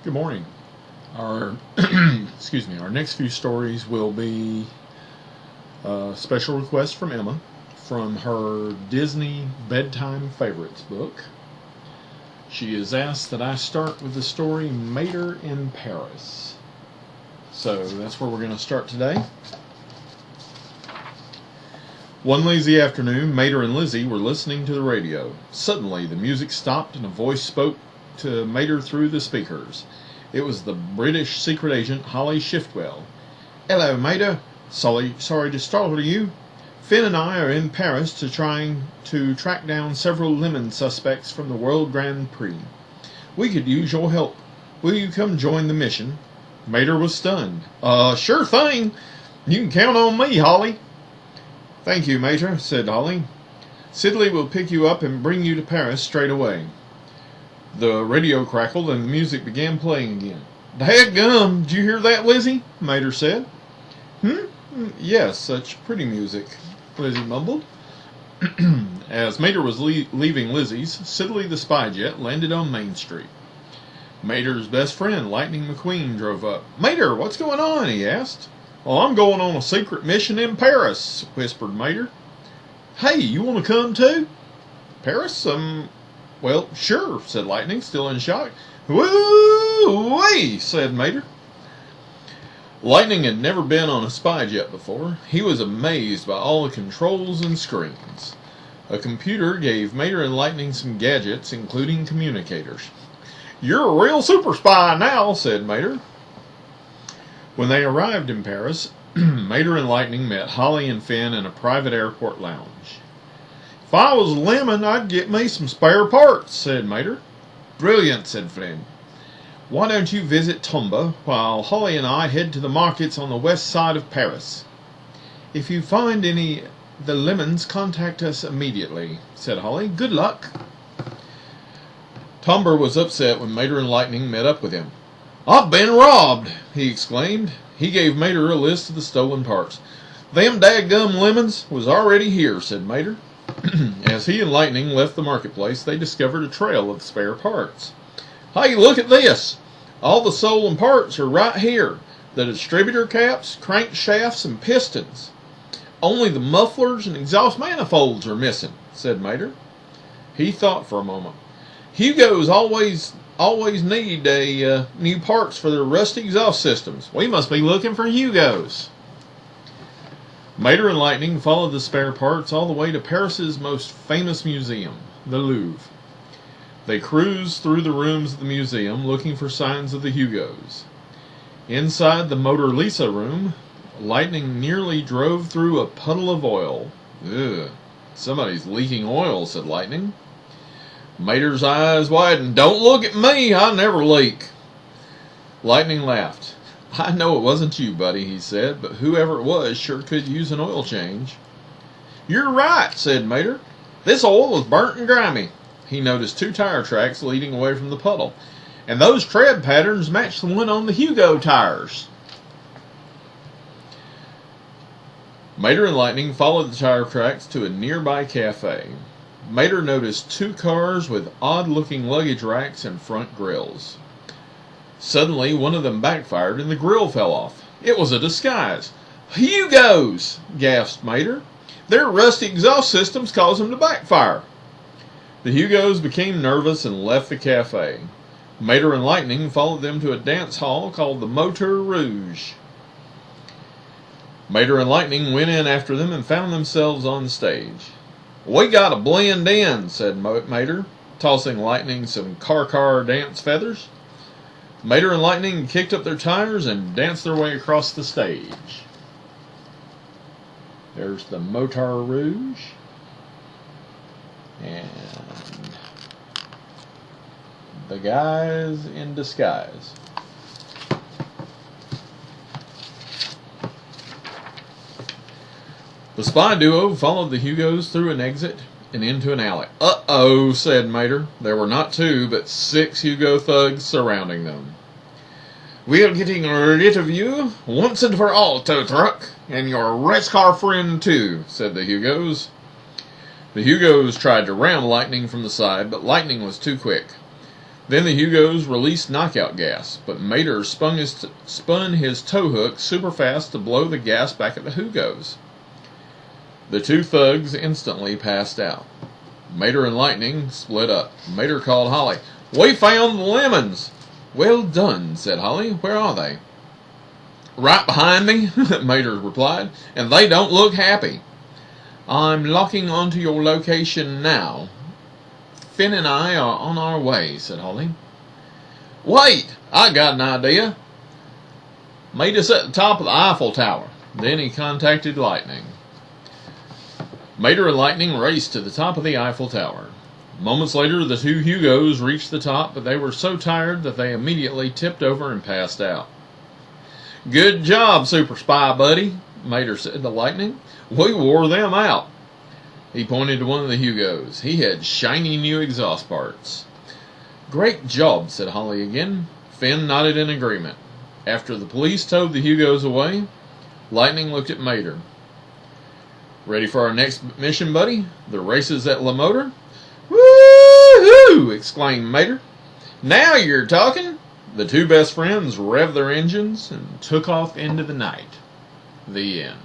Good morning. Our excuse me. Our next few stories will be a special request from Emma from her Disney Bedtime Favorites book. She has asked that I start with the story Mater in Paris. So that's where we're going to start today. One lazy afternoon, Mater and Lizzie were listening to the radio. Suddenly, the music stopped and a voice spoke to Mater through the speakers. It was the British secret agent Holly Shiftwell. "Hello, Mater. Sorry to startle you. Finn and I are in Paris trying to track down several lemon suspects from the World Grand Prix. We could use your help. Will you come join the mission?" Mater was stunned. Sure thing. You can count on me, Holly." "Thank you, Mater," said Holly. "Sidley will pick you up and bring you to Paris straight away." The radio crackled and the music began playing again. "Dadgum, did you hear that, Lizzie?" Mater said. Yes, such pretty music," Lizzie mumbled. As Mater was leaving Lizzie's, Sidley the spy jet landed on Main Street. Mater's best friend, Lightning McQueen, drove up. "Mater, what's going on?" he asked. "Oh, I'm going on a secret mission in Paris," whispered Mater. "Hey, you want to come too?" "Paris? Well, sure," said Lightning, still in shock. "Woo-wee," said Mater. Lightning had never been on a spy jet before. He was amazed by all the controls and screens. A computer gave Mater and Lightning some gadgets, including communicators. "You're a real super spy now," said Mater. When they arrived in Paris, Mater and Lightning met Holly and Finn in a private airport lounge. "If I was Lemon, I'd get me some spare parts," said Mater. "Brilliant," said Finn. "Why don't you visit Tomba while Holly and I head to the markets on the west side of Paris?" "If you find any the lemons, contact us immediately," said Holly. "Good luck." Tomba was upset when Mater and Lightning met up with him. "I've been robbed," he exclaimed. He gave Mater a list of the stolen parts. "Them daggum lemons was already here," said Mater. As he and Lightning left the marketplace, they discovered a trail of spare parts. "Hey, look at this! All the stolen parts are right here. The distributor caps, crankshafts, and pistons. Only the mufflers and exhaust manifolds are missing," said Mater. He thought for a moment. "Hugos always need new parts for their rusty exhaust systems. We must be looking for Hugos." Mater and Lightning followed the spare parts all the way to Paris's most famous museum, the Louvre. They cruised through the rooms of the museum looking for signs of the Hugos. Inside the Motor Lisa room, Lightning nearly drove through a puddle of oil. "Ugh, somebody's leaking oil," said Lightning. Mater's eyes widened. "Don't look at me, I never leak." Lightning laughed. "I know it wasn't you, buddy," he said, "but whoever it was sure could use an oil change." "You're right," said Mater. "This oil is burnt and grimy." He noticed 2 tire tracks leading away from the puddle, and those tread patterns match the one on the Hugo tires. Mater and Lightning followed the tire tracks to a nearby cafe. Mater noticed 2 cars with odd-looking luggage racks and front grills. Suddenly, one of them backfired and the grill fell off. It was a disguise. "Hugos!" gasped Mater. "Their rusty exhaust systems caused them to backfire." The Hugos became nervous and left the cafe. Mater and Lightning followed them to a dance hall called the Motor Rouge. Mater and Lightning went in after them and found themselves on stage. "We gotta blend in," said Mater, tossing Lightning some car dance feathers. Mater and Lightning kicked up their tires and danced their way across the stage. There's the Motor Rouge. And the guys in disguise. The spy duo followed the Hugos through an exit and into an alley. "Uh-oh," said Mater. There were not 2, but 6 Hugo thugs surrounding them. "We're getting rid of you once and for all, tow truck, and your race car friend too," said the Hugos. The Hugos tried to ram Lightning from the side, but Lightning was too quick. Then the Hugos released knockout gas, but Mater spun his tow hook super fast to blow the gas back at the Hugos. The two thugs instantly passed out. Mater and Lightning split up. Mater called Holly. "We found the lemons!" "Well done," said Holly. "Where are they?" "Right behind me," Mater replied, "and they don't look happy." "I'm locking onto your location now. Finn and I are on our way," said Holly. "Wait! I got an idea." "Meet us at the top of the Eiffel Tower." Then he contacted Lightning. Mater and Lightning raced to the top of the Eiffel Tower. Moments later, the two Hugos reached the top, but they were so tired that they immediately tipped over and passed out. "Good job, Super Spy Buddy," Mater said to Lightning. "We wore them out." He pointed to one of the Hugos. He had shiny new exhaust parts. "Great job," said Holly again. Finn nodded in agreement. After the police towed the Hugos away, Lightning looked at Mater. "Ready for our next mission, buddy? The races at La Motor?" "Woo-hoo!" exclaimed Mater. "Now you're talking!" The two best friends revved their engines and took off into the night. The end.